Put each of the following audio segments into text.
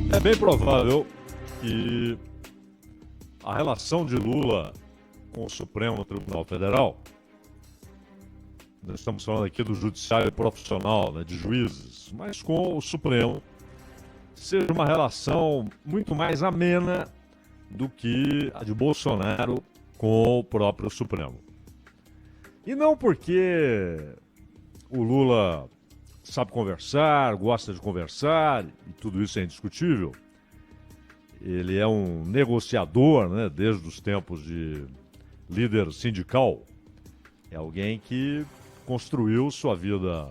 É bem provável que a relação de Lula com o Supremo Tribunal Federal, nós estamos falando aqui do judiciário profissional, né, de juízes, mas com o Supremo, seja uma relação muito mais amena do que a de Bolsonaro com o próprio Supremo. E não porque o Lula sabe conversar, gosta de conversar, e tudo isso é indiscutível. Ele é um negociador, né, desde os tempos de líder sindical. É alguém que construiu sua vida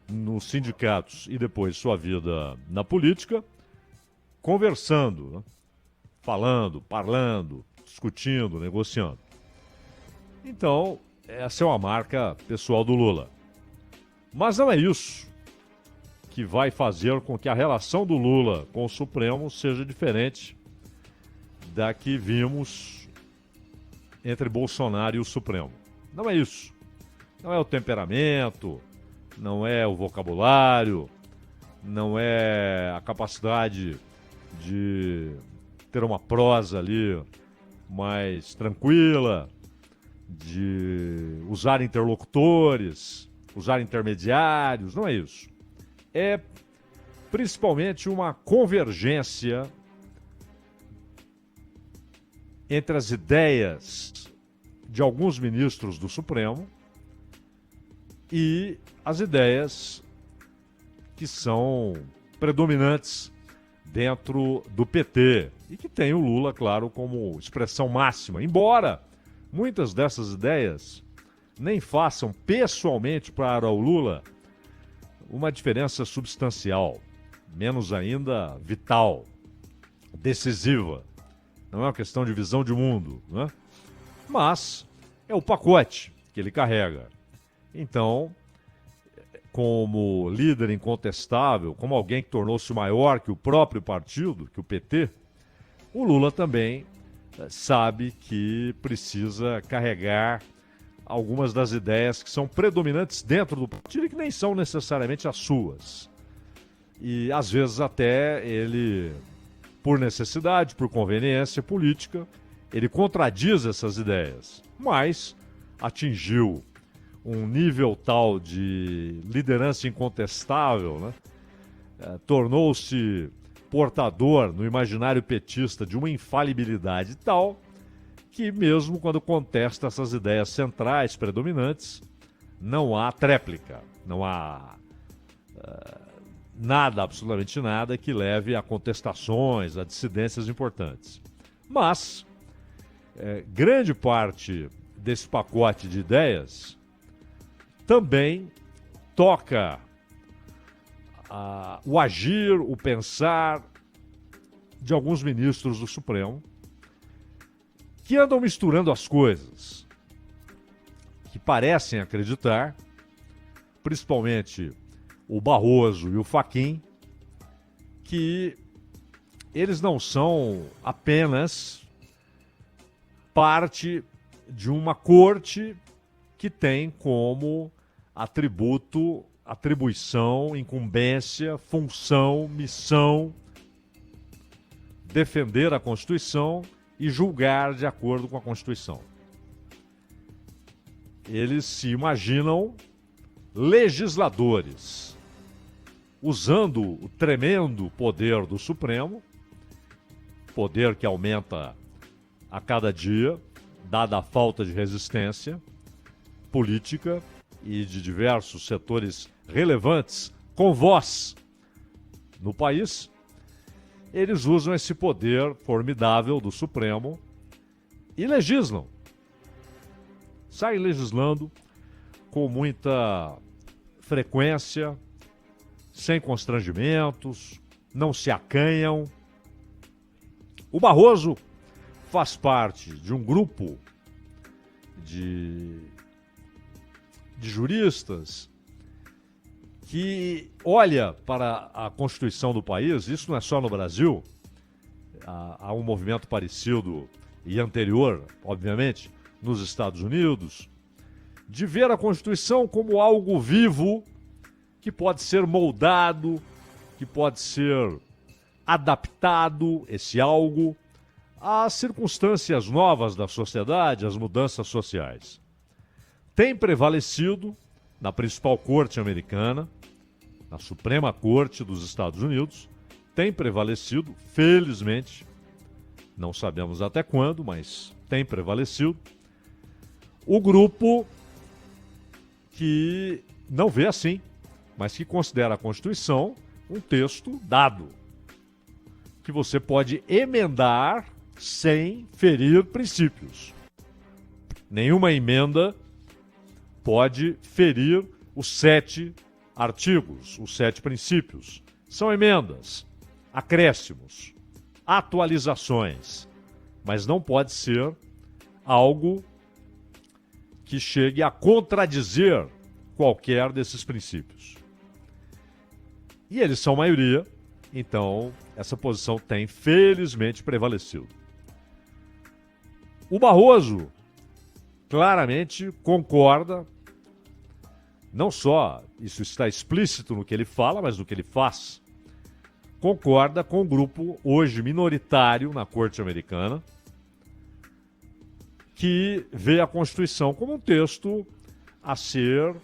nos sindicatos e depois sua vida na política, conversando, né, falando, parlando, discutindo, negociando. Então, essa é uma marca pessoal do Lula. Mas não é isso que vai fazer com que a relação do Lula com o Supremo seja diferente da que vimos entre Bolsonaro e o Supremo. Não é isso. Não é o temperamento, não é o vocabulário, não é a capacidade de ter uma prosa ali mais tranquila, de usar interlocutores, usar intermediários, não é isso. É principalmente uma convergência entre as ideias de alguns ministros do Supremo e as ideias que são predominantes dentro do PT e que tem o Lula, claro, como expressão máxima. Embora muitas dessas ideias nem façam pessoalmente para o Lula uma diferença substancial, menos ainda vital, decisiva. Não é uma questão de visão de mundo, né? Mas é o pacote que ele carrega. Então, como líder incontestável, como alguém que tornou-se maior que o próprio partido, que o PT, o Lula também sabe que precisa carregar algumas das ideias que são predominantes dentro do partido e que nem são necessariamente as suas. E, às vezes, até ele, por necessidade, por conveniência política, ele contradiz essas ideias, mas atingiu um nível tal de liderança incontestável, né? Tornou-se portador no imaginário petista de uma infalibilidade tal que mesmo quando contesta essas ideias centrais predominantes, não há tréplica, não há nada, absolutamente nada, que leve a contestações, a dissidências importantes. Mas grande parte desse pacote de ideias também toca o agir, o pensar de alguns ministros do Supremo que andam misturando as coisas, que parecem acreditar, principalmente o Barroso e o Fachin, que eles não são apenas parte de uma corte que tem como atributo, atribuição, incumbência, função, missão, defender a Constituição e julgar de acordo com a Constituição. Eles se imaginam legisladores, usando o tremendo poder do Supremo, poder que aumenta a cada dia, dada a falta de resistência política e de diversos setores relevantes com voz no país. Eles usam esse poder formidável do Supremo e legislam. Saem legislando com muita frequência, sem constrangimentos, não se acanham. O Barroso faz parte de um grupo de juristas que olha para a Constituição do país. Isso não é só no Brasil, há um movimento parecido e anterior, obviamente, nos Estados Unidos, de ver a Constituição como algo vivo, que pode ser moldado, que pode ser adaptado esse algo às circunstâncias novas da sociedade, às mudanças sociais. Tem prevalecido na principal corte americana, na Suprema Corte dos Estados Unidos, tem prevalecido, felizmente, não sabemos até quando, mas tem prevalecido, o grupo que não vê assim, mas que considera a Constituição um texto dado, que você pode emendar sem ferir princípios. Nenhuma emenda pode ferir os 7 artigos, os 7 princípios. São emendas, acréscimos, atualizações, mas não pode ser algo que chegue a contradizer qualquer desses princípios. E eles são maioria, então essa posição tem felizmente prevalecido. O Barroso claramente concorda, não só isso está explícito no que ele fala, mas no que ele faz, concorda com o grupo hoje minoritário na Corte Americana, que vê a Constituição como um texto a ser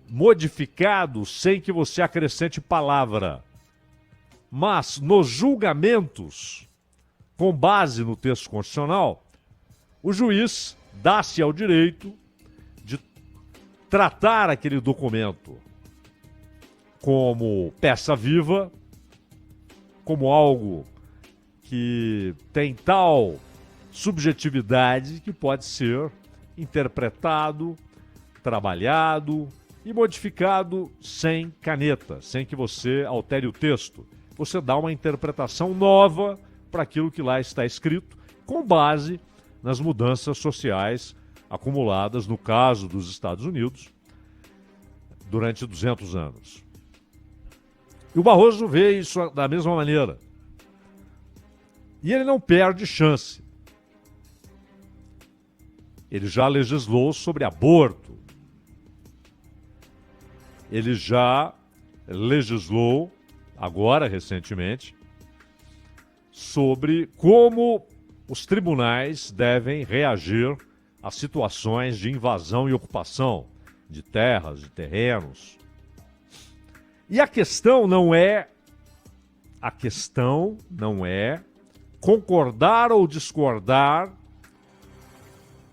modificado sem que você acrescente palavra. Mas nos julgamentos, com base no texto constitucional, o juiz dá-se ao direito de tratar aquele documento como peça viva, como algo que tem tal subjetividade que pode ser interpretado, trabalhado e modificado sem caneta, sem que você altere o texto. Você dá uma interpretação nova para aquilo que lá está escrito, com base nas mudanças sociais acumuladas, no caso dos Estados Unidos, durante 200 anos. E o Barroso vê isso da mesma maneira. E ele não perde chance. Ele já legislou sobre aborto. Ele já legislou, agora recentemente, sobre como os tribunais devem reagir a situações de invasão e ocupação de terras, de terrenos. E a questão não é concordar ou discordar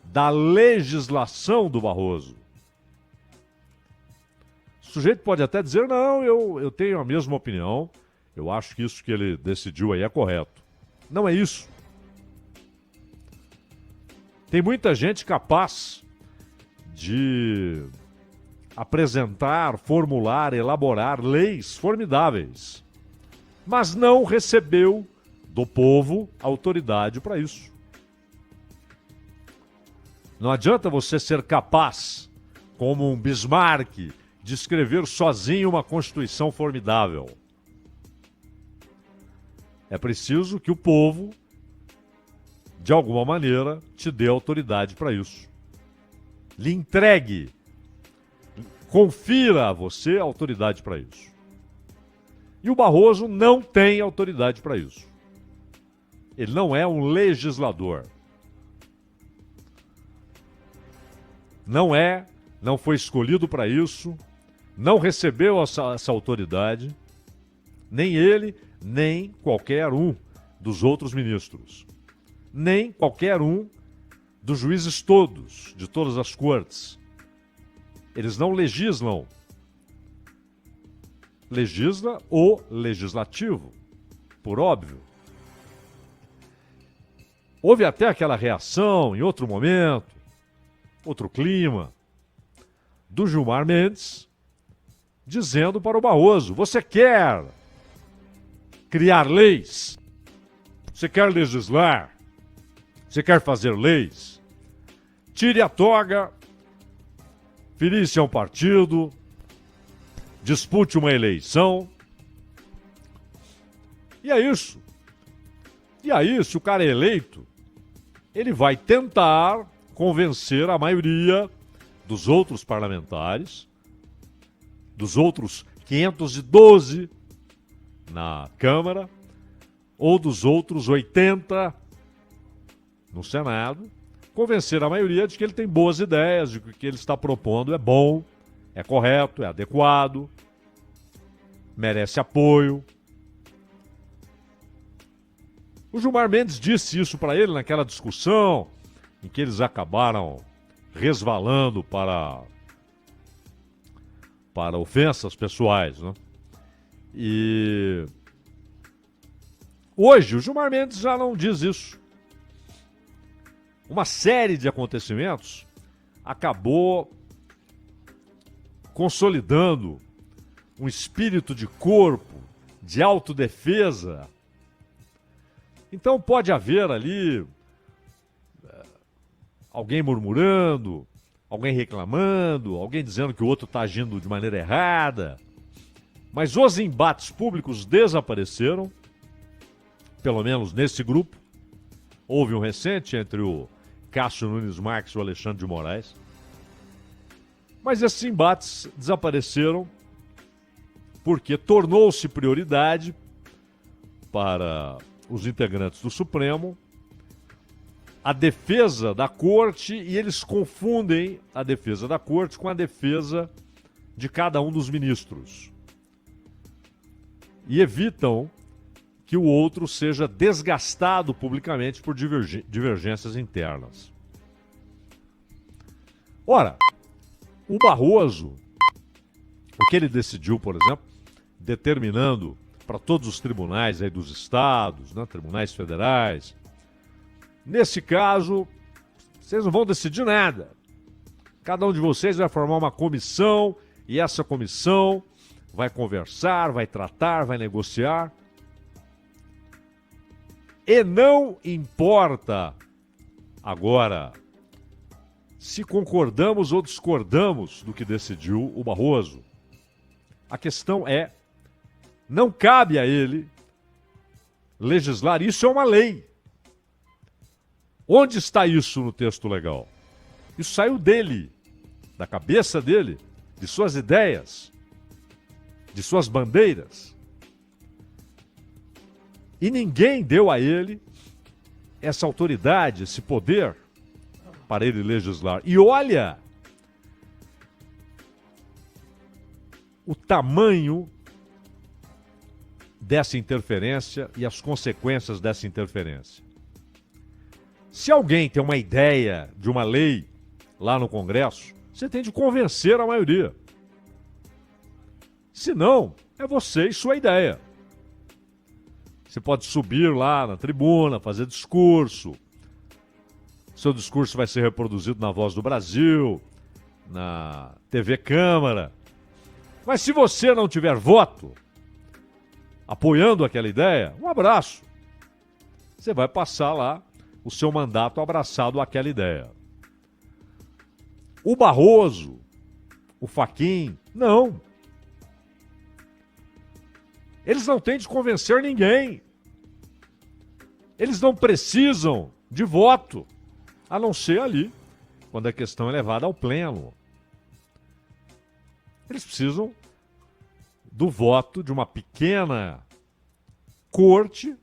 da legislação do Barroso. O sujeito pode até dizer, não, eu tenho a mesma opinião, eu acho que isso que ele decidiu aí é correto. Não é isso. Tem muita gente capaz de apresentar, formular, elaborar leis formidáveis, mas não recebeu do povo autoridade para isso. Não adianta você ser capaz, como um Bismarck, de escrever sozinho uma Constituição formidável. É preciso que o povo, de alguma maneira, te dê autoridade para isso. Lhe entregue, confira a você autoridade para isso. E o Barroso não tem autoridade para isso. Ele não é um legislador. Não foi escolhido para isso, não recebeu essa autoridade, nem ele, nem qualquer um dos outros ministros, nem qualquer um dos juízes todos, de todas as cortes. Eles não legislam. Legisla o legislativo, por óbvio. Houve até aquela reação em outro momento, outro clima, do Gilmar Mendes, dizendo para o Barroso, você quer criar leis? Você quer legislar? Você quer fazer leis? Tire a toga, filie-se a um partido, dispute uma eleição. E é isso. E aí, se o cara é eleito, ele vai tentar convencer a maioria dos outros parlamentares, dos outros 512 na Câmara, ou dos outros 80 no Senado, convencer a maioria de que ele tem boas ideias, de que o que ele está propondo é bom, é correto, é adequado, merece apoio. O Gilmar Mendes disse isso para ele naquela discussão em que eles acabaram resvalando para ofensas pessoais, né? E hoje o Gilmar Mendes já não diz isso. Uma série de acontecimentos acabou consolidando um espírito de corpo, de autodefesa. Então pode haver ali alguém murmurando, alguém reclamando, alguém dizendo que o outro está agindo de maneira errada. Mas os embates públicos desapareceram, pelo menos nesse grupo. Houve um recente entre o Cássio Nunes Marques e o Alexandre de Moraes. Mas esses embates desapareceram porque tornou-se prioridade para os integrantes do Supremo a defesa da Corte, e eles confundem a defesa da Corte com a defesa de cada um dos ministros. E evitam que o outro seja desgastado publicamente por divergências internas. Ora, o Barroso, o que ele decidiu, por exemplo, determinando para todos os tribunais aí dos estados, né, tribunais federais, nesse caso, vocês não vão decidir nada. Cada um de vocês vai formar uma comissão e essa comissão vai conversar, vai tratar, vai negociar. E não importa agora se concordamos ou discordamos do que decidiu o Barroso. A questão é, não cabe a ele legislar. Isso é uma lei. Onde está isso no texto legal? Isso saiu dele, da cabeça dele, de suas ideias, de suas bandeiras. E ninguém deu a ele essa autoridade, esse poder para ele legislar. E olha o tamanho dessa interferência e as consequências dessa interferência. Se alguém tem uma ideia de uma lei lá no Congresso, você tem de convencer a maioria. Se não, é você e sua ideia. Você pode subir lá na tribuna, fazer discurso. Seu discurso vai ser reproduzido na Voz do Brasil, na TV Câmara. Mas se você não tiver voto apoiando aquela ideia, um abraço. Você vai passar lá o seu mandato abraçado àquela ideia. O Barroso, o Fachin, não. Eles não têm de convencer ninguém. Eles não precisam de voto, a não ser ali, quando a questão é levada ao pleno. Eles precisam do voto de uma pequena corte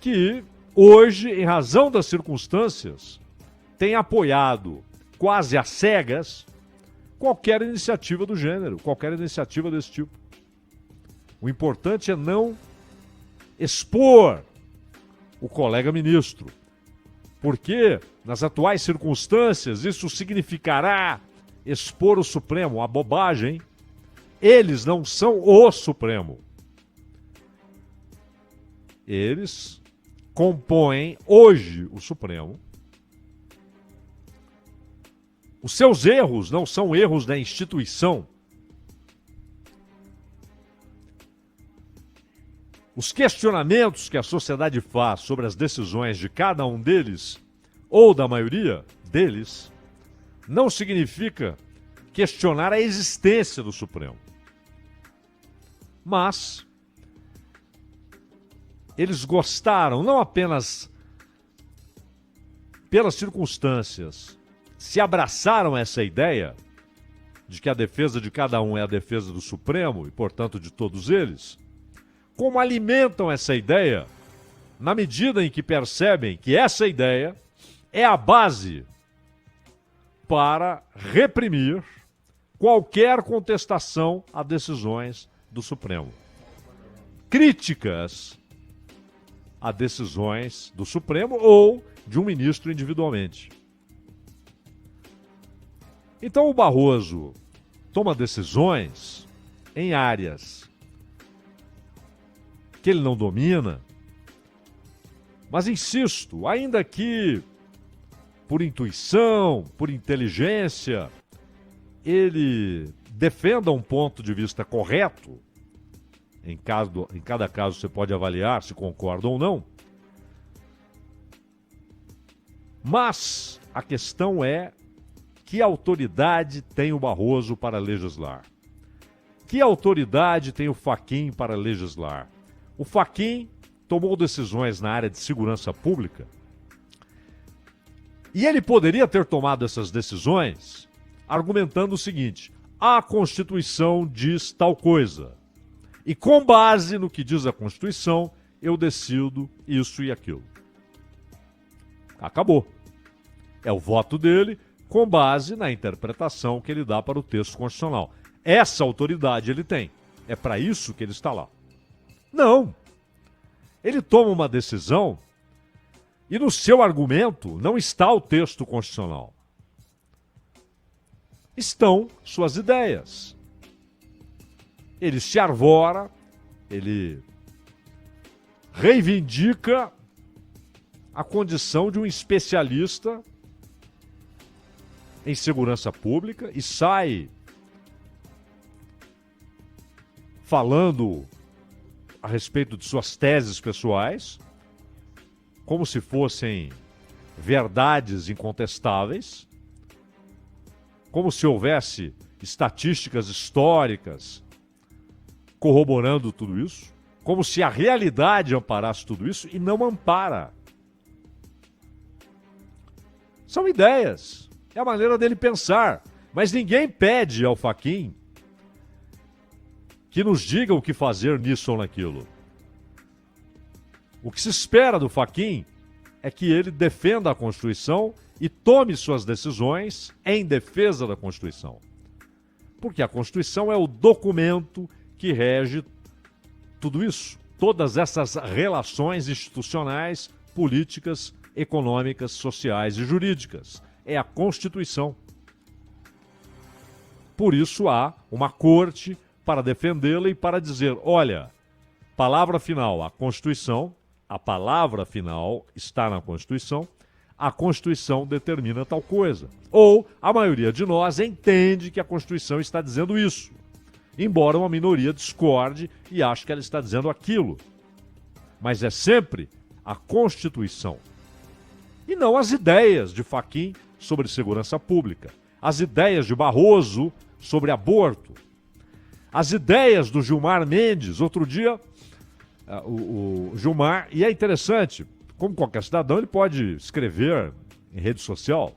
que hoje, em razão das circunstâncias, tem apoiado quase às cegas qualquer iniciativa do gênero, qualquer iniciativa desse tipo. O importante é não expor o colega ministro, porque nas atuais circunstâncias isso significará expor o Supremo, a bobagem. Eles não são o Supremo. Eles compõem hoje o Supremo. Os seus erros não são erros da instituição. Os questionamentos que a sociedade faz sobre as decisões de cada um deles, ou da maioria deles, não significa questionar a existência do Supremo. Mas eles gostaram, não apenas pelas circunstâncias, se abraçaram essa ideia de que a defesa de cada um é a defesa do Supremo e, portanto, de todos eles, como alimentam essa ideia na medida em que percebem que essa ideia é a base para reprimir qualquer contestação a decisões do Supremo. Críticas a decisões do Supremo ou de um ministro individualmente. Então o Barroso toma decisões em áreas que ele não domina, mas insisto, ainda que por intuição, por inteligência, ele defenda um ponto de vista correto, em cada caso você pode avaliar se concorda ou não, mas a questão é: que autoridade tem o Barroso para legislar? Que autoridade tem o Fachin para legislar? O Fachin tomou decisões na área de segurança pública e ele poderia ter tomado essas decisões argumentando o seguinte: a Constituição diz tal coisa e com base no que diz a Constituição eu decido isso e aquilo. Acabou. É o voto dele com base na interpretação que ele dá para o texto constitucional. Essa autoridade ele tem. É para isso que ele está lá. Não. Ele toma uma decisão e no seu argumento não está o texto constitucional. Estão suas ideias. Ele se arvora, ele reivindica a condição de um especialista em segurança pública e sai falando a respeito de suas teses pessoais, como se fossem verdades incontestáveis, como se houvesse estatísticas históricas corroborando tudo isso, como se a realidade amparasse tudo isso, e não ampara. São ideias, é a maneira dele pensar, mas ninguém pede ao Fachin que nos diga o que fazer nisso ou naquilo. O que se espera do Fachin é que ele defenda a Constituição e tome suas decisões em defesa da Constituição. Porque a Constituição é o documento que rege tudo isso, todas essas relações institucionais, políticas, econômicas, sociais e jurídicas. É a Constituição. Por isso há uma corte para defendê-la e para dizer: olha, palavra final, a Constituição, a palavra final está na Constituição, a Constituição determina tal coisa. Ou a maioria de nós entende que a Constituição está dizendo isso, embora uma minoria discorde e ache que ela está dizendo aquilo. Mas é sempre a Constituição. E não as ideias de Fachin sobre segurança pública, as ideias de Barroso sobre aborto, as ideias do Gilmar Mendes. Outro dia, o Gilmar, e é interessante, como qualquer cidadão, ele pode escrever em rede social,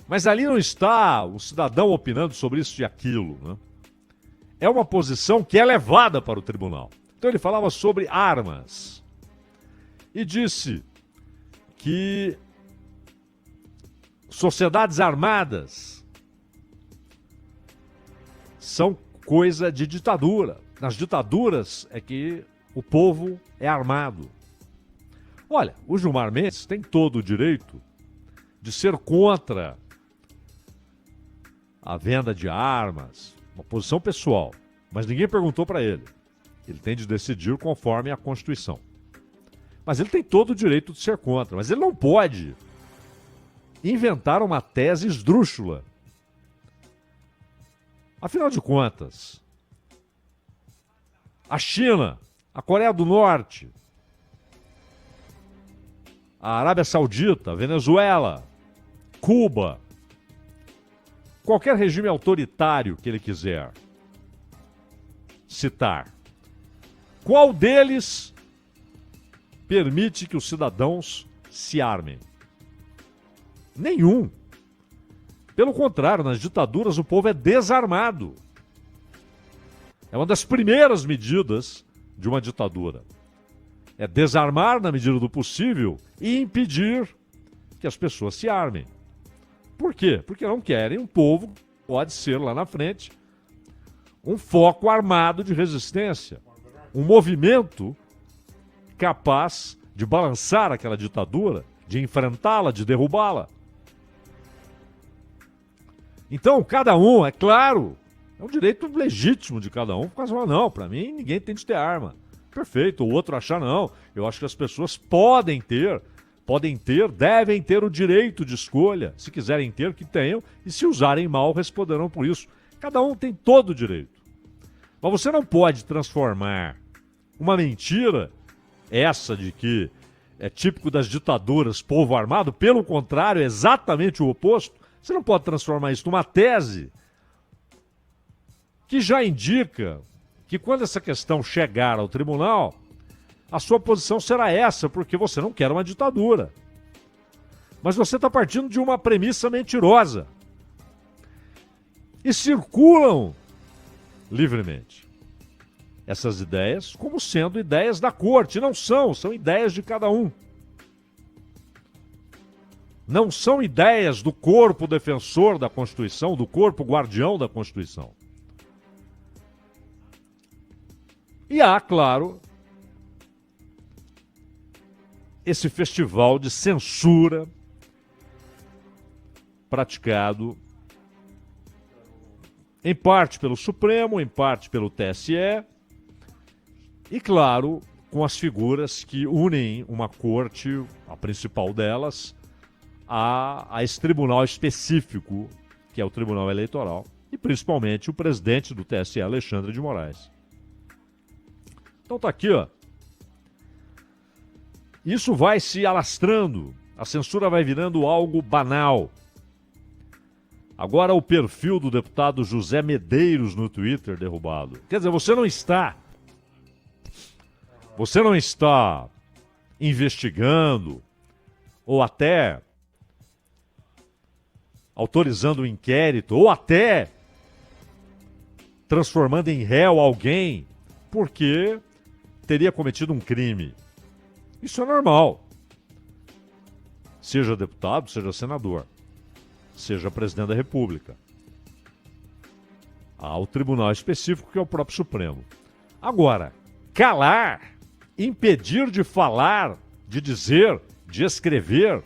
mas ali não está o cidadão opinando sobre isso e aquilo, né? É uma posição que é levada para o tribunal. Então ele falava sobre armas e disse que sociedades armadas são coisa de ditadura. Nas ditaduras é que o povo é armado. Olha, o Gilmar Mendes tem todo o direito de ser contra a venda de armas, uma posição pessoal, mas ninguém perguntou para ele. Ele tem de decidir conforme a Constituição. Mas ele tem todo o direito de ser contra, mas ele não pode inventar uma tese esdrúxula. Afinal de contas, a China, a Coreia do Norte, a Arábia Saudita, a Venezuela, Cuba, qualquer regime autoritário que ele quiser citar, qual deles permite que os cidadãos se armem? Nenhum. Pelo contrário, nas ditaduras o povo é desarmado. É uma das primeiras medidas de uma ditadura. É desarmar na medida do possível e impedir que as pessoas se armem. Por quê? Porque não querem um povo que pode ser lá na frente um foco armado de resistência. Um movimento capaz de balançar aquela ditadura, de enfrentá-la, de derrubá-la. Então, cada um, é claro, é um direito legítimo de cada um. Mas não, para mim ninguém tem de ter arma. Perfeito, o outro achar não. Eu acho que as pessoas devem ter o direito de escolha. Se quiserem ter, que tenham. E se usarem mal, responderão por isso. Cada um tem todo o direito. Mas você não pode transformar uma mentira, essa de que é típico das ditaduras, povo armado, pelo contrário, é exatamente o oposto. Você não pode transformar isso numa tese que já indica que quando essa questão chegar ao tribunal, a sua posição será essa, porque você não quer uma ditadura. Mas você está partindo de uma premissa mentirosa. E circulam livremente essas ideias como sendo ideias da corte. Não são ideias de cada um. Não são ideias do corpo defensor da Constituição, do corpo guardião da Constituição. E há, claro, esse festival de censura praticado em parte pelo Supremo, em parte pelo TSE, e, claro, com as figuras que unem uma corte, a principal delas, a esse tribunal específico, que é o Tribunal Eleitoral, e principalmente o presidente do TSE, Alexandre de Moraes. Então tá aqui, ó. Isso vai se alastrando, a censura vai virando algo banal. Agora o perfil do deputado José Medeiros no Twitter derrubado. Quer dizer, você não está investigando ou até autorizando um inquérito ou até transformando em réu alguém porque teria cometido um crime. Isso é normal. Seja deputado, seja senador, seja presidente da República. Há o tribunal específico que é o próprio Supremo. Agora, calar, impedir de falar, de dizer, de escrever,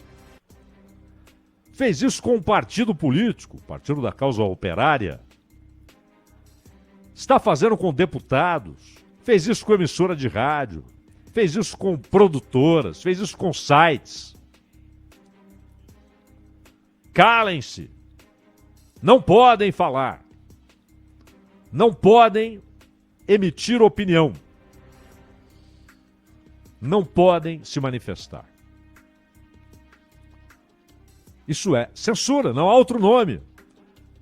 fez isso com um partido político, o Partido da Causa Operária, está fazendo com deputados, fez isso com emissora de rádio, fez isso com produtoras, fez isso com sites. Calem-se. Não podem falar. Não podem emitir opinião. Não podem se manifestar. Isso é censura, não há outro nome.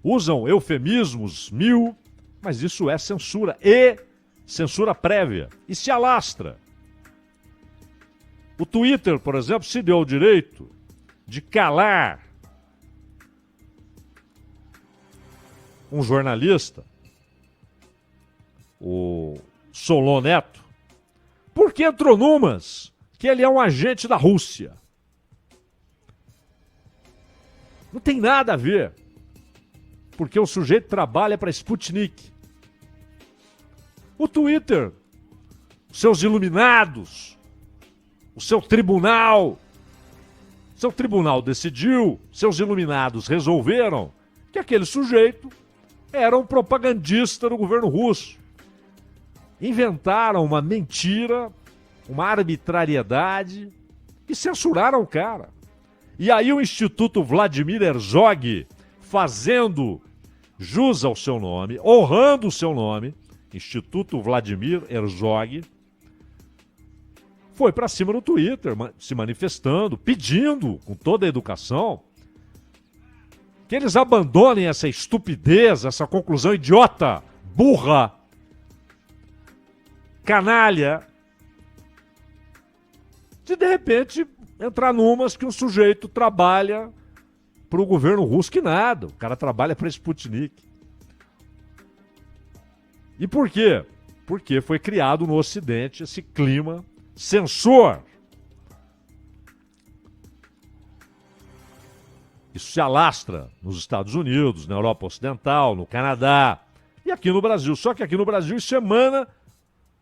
Usam eufemismos mil, mas isso é censura e censura prévia. E se alastra. O Twitter, por exemplo, se deu o direito de calar um jornalista, o Solon Neto, porque entrou numas que ele é um agente da Rússia. Não tem nada a ver, porque o sujeito trabalha para Sputnik. O Twitter, seus iluminados, o seu tribunal decidiu, seus iluminados resolveram que aquele sujeito era um propagandista do governo russo. Inventaram uma mentira, uma arbitrariedade e censuraram o cara. E aí o Instituto Vladimir Herzog, fazendo jus ao seu nome, honrando o seu nome, Instituto Vladimir Herzog, foi para cima no Twitter, se manifestando, pedindo, com toda a educação, que eles abandonem essa estupidez, essa conclusão idiota, burra, canalha, de repente entrar numas que um sujeito trabalha para o governo russo que nada. O cara trabalha para Sputnik. E por quê? Porque foi criado no Ocidente esse clima censor. Isso se alastra nos Estados Unidos, na Europa Ocidental, no Canadá e aqui no Brasil. Só que aqui no Brasil isso emana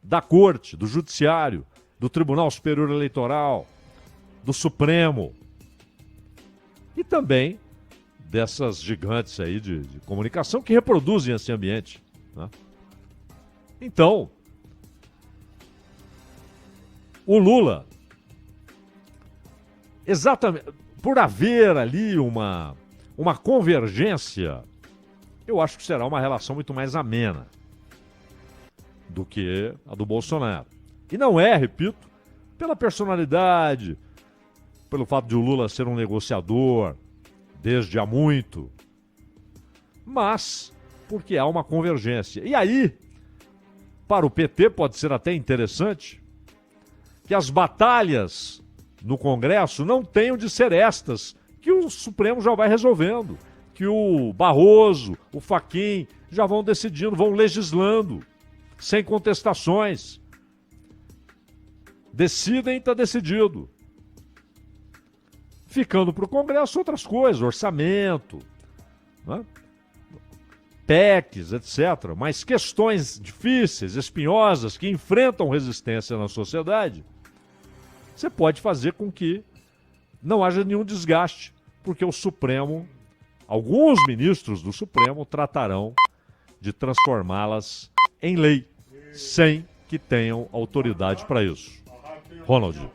da Corte, do Judiciário, do Tribunal Superior Eleitoral, do Supremo e também dessas gigantes aí de comunicação que reproduzem esse ambiente, né? Então, o Lula, exatamente, por haver ali uma convergência, eu acho que será uma relação muito mais amena do que a do Bolsonaro. E não é, repito, pela personalidade, pelo fato de o Lula ser um negociador desde há muito, mas porque há uma convergência. E aí, para o PT pode ser até interessante que as batalhas no Congresso não tenham de ser estas, que o Supremo já vai resolvendo, que o Barroso, o Fachin já vão decidindo, vão legislando, sem contestações. Decidem, está decidido. Ficando para o Congresso outras coisas, orçamento, né? PECs, etc. Mas questões difíceis, espinhosas, que enfrentam resistência na sociedade, você pode fazer com que não haja nenhum desgaste, porque o Supremo, alguns ministros do Supremo tratarão de transformá-las em lei, sem que tenham autoridade para isso. Ronald.